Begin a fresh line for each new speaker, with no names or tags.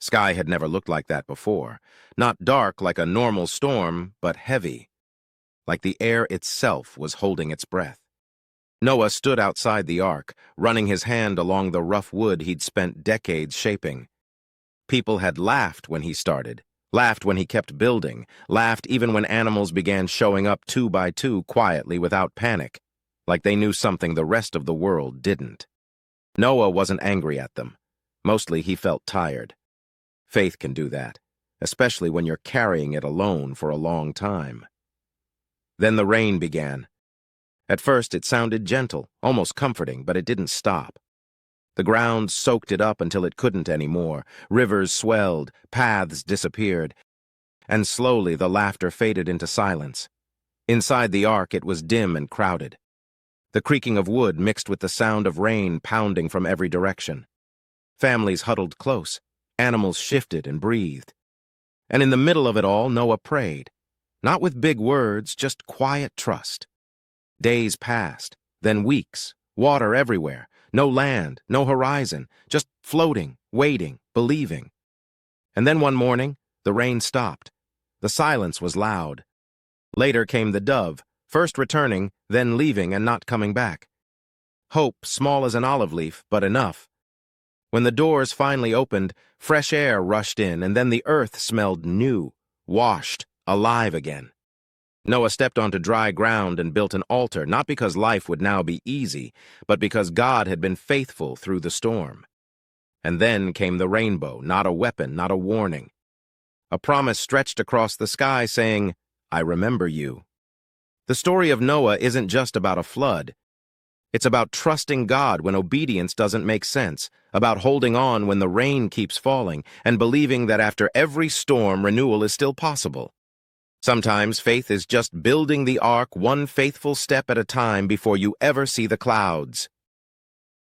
Sky had never looked like that before. Not dark like a normal storm, but heavy, like the air itself was holding its breath. Noah stood outside the ark, running his hand along the rough wood he'd spent decades shaping. People had laughed when he started, laughed when he kept building, laughed even when animals began showing up two by two quietly without panic, like they knew something the rest of the world didn't. Noah wasn't angry at them. Mostly he felt tired. Faith can do that, especially when you're carrying it alone for a long time. Then the rain began. At first it sounded gentle, almost comforting, but it didn't stop. The ground soaked it up until it couldn't anymore. Rivers swelled, paths disappeared, and slowly the laughter faded into silence. Inside the ark it was dim and crowded. The creaking of wood mixed with the sound of rain pounding from every direction. Families huddled close, animals shifted and breathed. And in the middle of it all, Noah prayed. Not with big words, just quiet trust. Days passed, then weeks, water everywhere, no land, no horizon, just floating, waiting, believing. And then one morning, the rain stopped. The silence was loud. Later came the dove, first returning, then leaving and not coming back. Hope, small as an olive leaf, but enough. When the doors finally opened, fresh air rushed in, and then the earth smelled new, washed, alive again. Noah stepped onto dry ground and built an altar, not because life would now be easy, but because God had been faithful through the storm. And then came the rainbow, not a weapon, not a warning. A promise stretched across the sky saying, "I remember you." The story of Noah isn't just about a flood. It's about trusting God when obedience doesn't make sense, about holding on when the rain keeps falling, and believing that after every storm, renewal is still possible. Sometimes faith is just building the ark one faithful step at a time before you ever see the clouds.